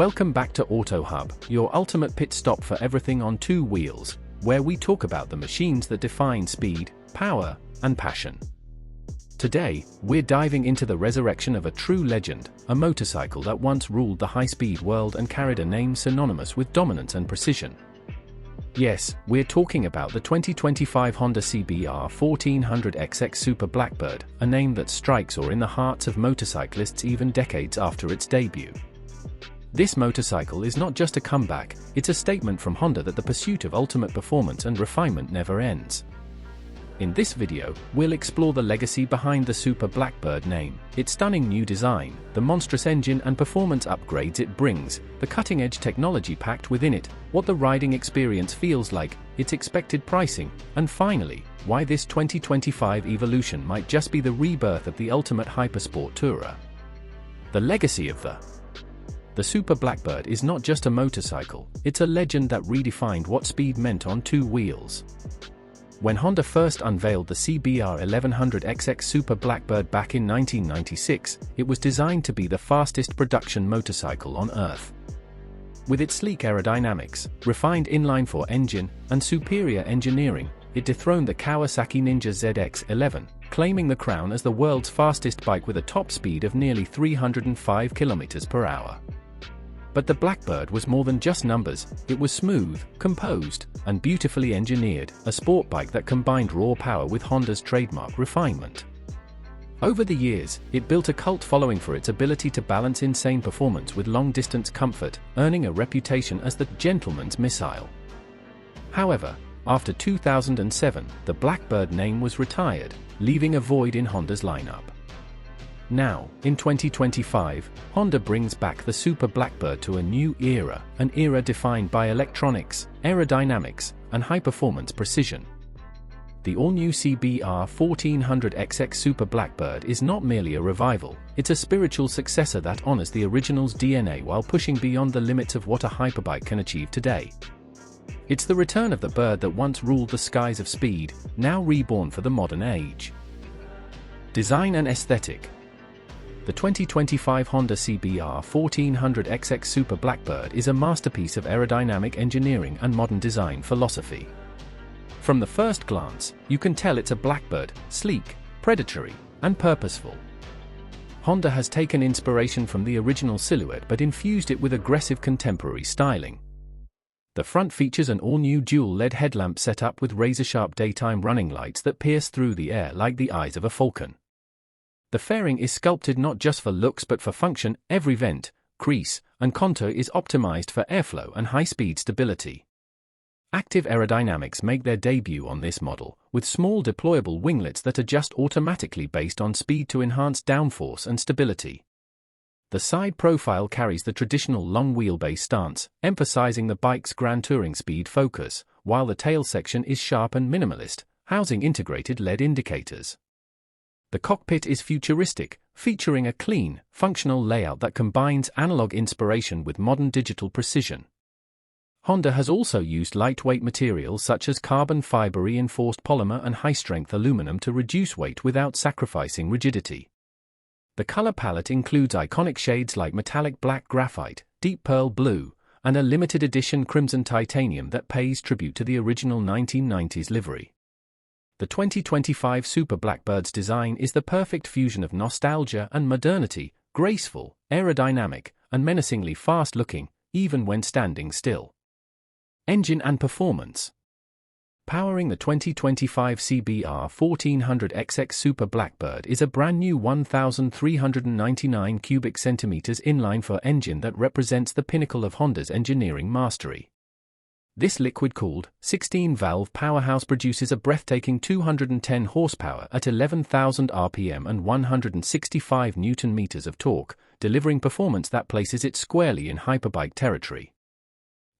Welcome back to Auto Hub, your ultimate pit stop for everything on two wheels, where we talk about the machines that define speed, power, and passion. Today, we're diving into the resurrection of a true legend, a motorcycle that once ruled the high-speed world and carried a name synonymous with dominance and precision. Yes, we're talking about the 2025 Honda CBR 1400XX Super Blackbird, a name that strikes awe in the hearts of motorcyclists even decades after its debut. This motorcycle is not just a comeback, it's a statement from Honda that the pursuit of ultimate performance and refinement never ends. In this video, we'll explore the legacy behind the Super Blackbird name, its stunning new design, the monstrous engine and performance upgrades it brings, the cutting-edge technology packed within it, what the riding experience feels like, its expected pricing, and finally, why this 2025 evolution might just be the rebirth of the ultimate hypersport tourer. The legacy of the Super Blackbird is not just a motorcycle, it's a legend that redefined what speed meant on two wheels. When Honda first unveiled the CBR 1400XX Super Blackbird back in 1996, it was designed to be the fastest production motorcycle on Earth. With its sleek aerodynamics, refined inline-four engine, and superior engineering, it dethroned the Kawasaki Ninja ZX-11, claiming the crown as the world's fastest bike with a top speed of nearly 305 km/h. But the Blackbird was more than just numbers, it was smooth, composed, and beautifully engineered, a sport bike that combined raw power with Honda's trademark refinement. Over the years, it built a cult following for its ability to balance insane performance with long-distance comfort, earning a reputation as the gentleman's missile. However, after 2007, the Blackbird name was retired, leaving a void in Honda's lineup. Now, in 2025, Honda brings back the Super Blackbird to a new era, an era defined by electronics, aerodynamics, and high-performance precision. The all-new CBR 1400XX Super Blackbird is not merely a revival, it's a spiritual successor that honors the original's DNA while pushing beyond the limits of what a hyperbike can achieve today. It's the return of the bird that once ruled the skies of speed, now reborn for the modern age. Design and aesthetic. The 2025 Honda CBR 1400XX Super Blackbird is a masterpiece of aerodynamic engineering and modern design philosophy. From the first glance, you can tell it's a Blackbird, sleek, predatory, and purposeful. Honda has taken inspiration from the original silhouette but infused it with aggressive contemporary styling. The front features an all-new dual-LED headlamp setup with razor-sharp daytime running lights that pierce through the air like the eyes of a falcon. The fairing is sculpted not just for looks but for function. Every vent, crease, and contour is optimized for airflow and high-speed stability. Active aerodynamics make their debut on this model, with small deployable winglets that adjust automatically based on speed to enhance downforce and stability. The side profile carries the traditional long wheelbase stance, emphasizing the bike's grand touring speed focus, while the tail section is sharp and minimalist, housing integrated LED indicators. The cockpit is futuristic, featuring a clean, functional layout that combines analog inspiration with modern digital precision. Honda has also used lightweight materials such as carbon fiber reinforced polymer and high-strength aluminum to reduce weight without sacrificing rigidity. The color palette includes iconic shades like metallic black graphite, deep pearl blue, and a limited edition crimson titanium that pays tribute to the original 1990s livery. The 2025 Super Blackbird's design is the perfect fusion of nostalgia and modernity, graceful, aerodynamic, and menacingly fast-looking, even when standing still. Engine and performance. Powering the 2025 CBR 1400XX Super Blackbird is a brand new 1,399 cubic centimeters inline-four engine that represents the pinnacle of Honda's engineering mastery. This liquid-cooled, 16-valve powerhouse produces a breathtaking 210 horsepower at 11,000 RPM and 165 Nm of torque, delivering performance that places it squarely in hyperbike territory.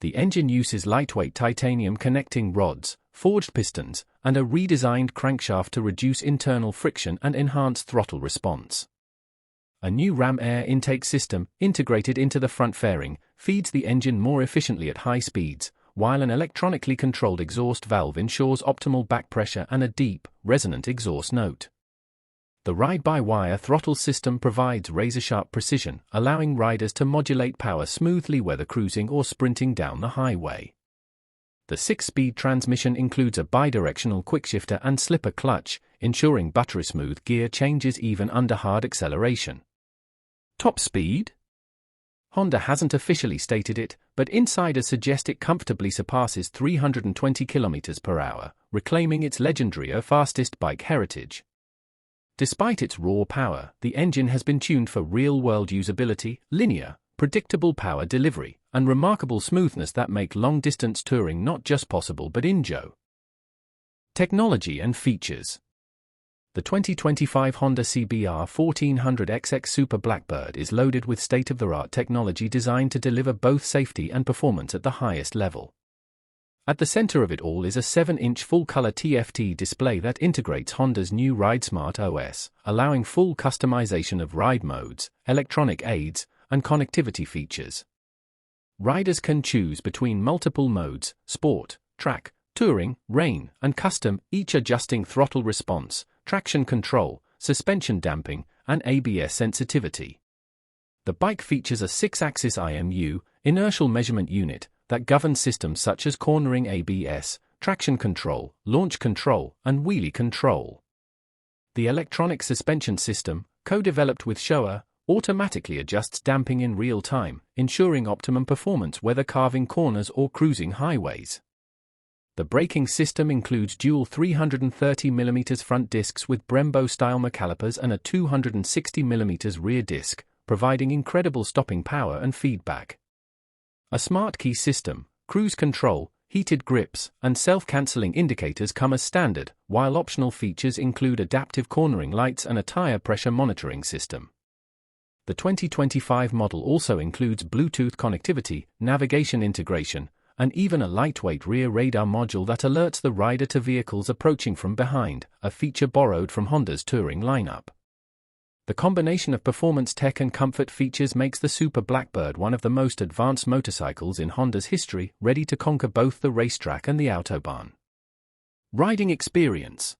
The engine uses lightweight titanium connecting rods, forged pistons, and a redesigned crankshaft to reduce internal friction and enhance throttle response. A new ram air intake system, integrated into the front fairing, feeds the engine more efficiently at high speeds, while an electronically controlled exhaust valve ensures optimal back pressure and a deep, resonant exhaust note. The The ride-by-wire throttle system provides razor-sharp precision, allowing riders to modulate power smoothly whether cruising or sprinting down the highway. The 6-speed transmission includes a bidirectional quickshifter and slipper clutch, ensuring buttery-smooth gear changes even under hard acceleration. Top speed? Honda hasn't officially stated it, but insiders suggest it comfortably surpasses 320 km per hour, reclaiming its legendary fastest bike heritage. Despite its raw power, the engine has been tuned for real-world usability, linear, predictable power delivery, and remarkable smoothness that make long-distance touring not just possible but enjoy. Technology and features. The 2025 Honda CBR 1400XX Super Blackbird is loaded with state-of-the-art technology designed to deliver both safety and performance at the highest level. At the center of it all is a 7-inch full-color TFT display that integrates Honda's new RideSmart OS, allowing full customization of ride modes, electronic aids, and connectivity features. Riders can choose between multiple modes: sport, track, touring, rain, and custom, each adjusting throttle response, traction control, suspension damping, and ABS sensitivity. The bike features a 6-axis IMU, inertial measurement unit, that governs systems such as cornering ABS, traction control, launch control, and wheelie control. The electronic suspension system, co-developed with Showa, automatically adjusts damping in real time, ensuring optimum performance whether carving corners or cruising highways. The braking system includes dual 330mm front discs with Brembo-style calipers and a 260mm rear disc, providing incredible stopping power and feedback. A smart key system, cruise control, heated grips, and self-canceling indicators come as standard, while optional features include adaptive cornering lights and a tire pressure monitoring system. The 2025 model also includes Bluetooth connectivity, navigation integration, and even a lightweight rear radar module that alerts the rider to vehicles approaching from behind, a feature borrowed from Honda's touring lineup. The combination of performance tech and comfort features makes the Super Blackbird one of the most advanced motorcycles in Honda's history, ready to conquer both the racetrack and the autobahn. Riding experience.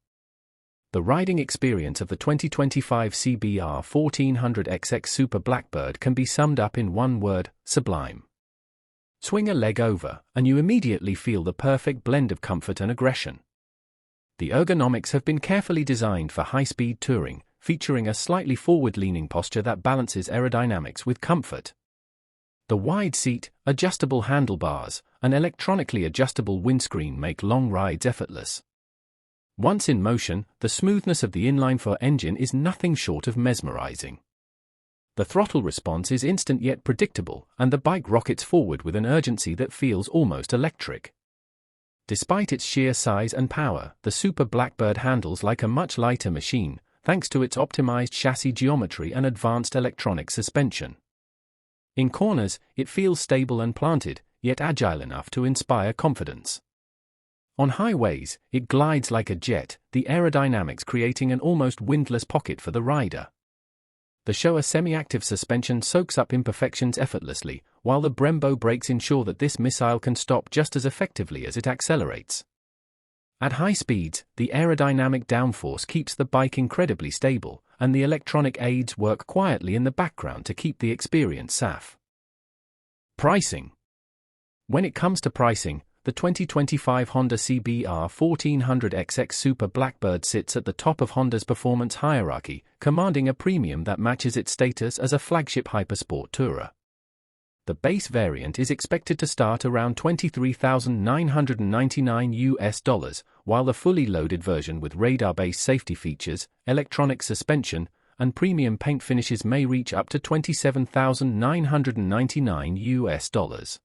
The riding experience of the 2025 CBR 1400XX Super Blackbird can be summed up in one word: sublime. Swing a leg over, and you immediately feel the perfect blend of comfort and aggression. The ergonomics have been carefully designed for high-speed touring, featuring a slightly forward-leaning posture that balances aerodynamics with comfort. The wide seat, adjustable handlebars, and electronically adjustable windscreen make long rides effortless. Once in motion, the smoothness of the inline-four engine is nothing short of mesmerizing. The throttle response is instant yet predictable, and the bike rockets forward with an urgency that feels almost electric. Despite its sheer size and power, the Super Blackbird handles like a much lighter machine, thanks to its optimized chassis geometry and advanced electronic suspension. In corners, it feels stable and planted, yet agile enough to inspire confidence. On highways, it glides like a jet, the aerodynamics creating an almost windless pocket for the rider. The Showa semi-active suspension soaks up imperfections effortlessly, while the Brembo brakes ensure that this missile can stop just as effectively as it accelerates. At high speeds, the aerodynamic downforce keeps the bike incredibly stable, and the electronic aids work quietly in the background to keep the experience safe. Pricing. When it comes to pricing, the 2025 Honda CBR 1400XX Super Blackbird sits at the top of Honda's performance hierarchy, commanding a premium that matches its status as a flagship hypersport tourer. The base variant is expected to start around $23,999, while the fully loaded version with radar-based safety features, electronic suspension, and premium paint finishes may reach up to $27,999.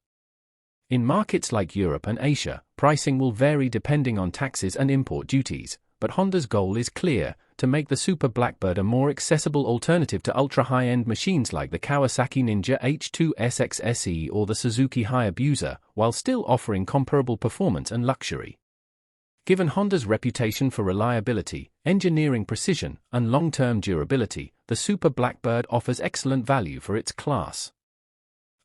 In markets like Europe and Asia, pricing will vary depending on taxes and import duties, but Honda's goal is clear: to make the Super Blackbird a more accessible alternative to ultra-high-end machines like the Kawasaki Ninja H2 SX SE or the Suzuki Hayabusa, while still offering comparable performance and luxury. Given Honda's reputation for reliability, engineering precision, and long-term durability, the Super Blackbird offers excellent value for its class.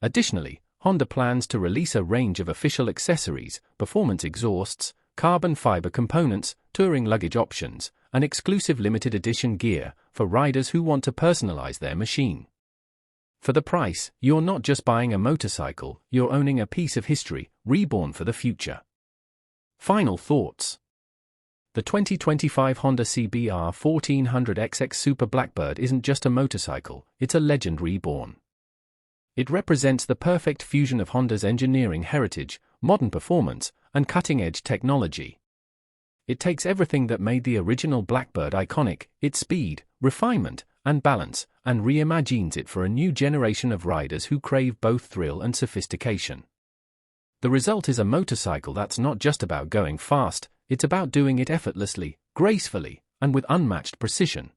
Additionally, Honda plans to release a range of official accessories, performance exhausts, carbon fiber components, touring luggage options, and exclusive limited edition gear for riders who want to personalize their machine. For the price, you're not just buying a motorcycle, you're owning a piece of history, reborn for the future. Final thoughts. The 2025 Honda CBR 1400XX Super Blackbird isn't just a motorcycle, it's a legend reborn. It represents the perfect fusion of Honda's engineering heritage, modern performance, and cutting-edge technology. It takes everything that made the original Blackbird iconic, its speed, refinement, and balance, and reimagines it for a new generation of riders who crave both thrill and sophistication. The result is a motorcycle that's not just about going fast, it's about doing it effortlessly, gracefully, and with unmatched precision.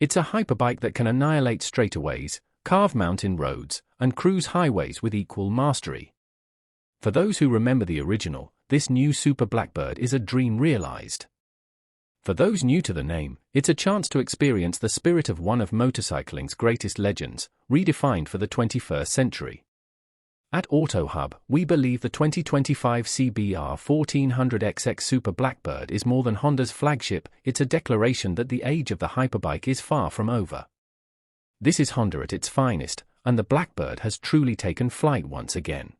It's a hyperbike that can annihilate straightaways, carve mountain roads, and cruise highways with equal mastery. For those who remember the original, this new Super Blackbird is a dream realized. For those new to the name, it's a chance to experience the spirit of one of motorcycling's greatest legends, redefined for the 21st century. At AutoHub, we believe the 2025 CBR 1400XX Super Blackbird is more than Honda's flagship, it's a declaration that the age of the hyperbike is far from over. This is Honda at its finest, and the Blackbird has truly taken flight once again.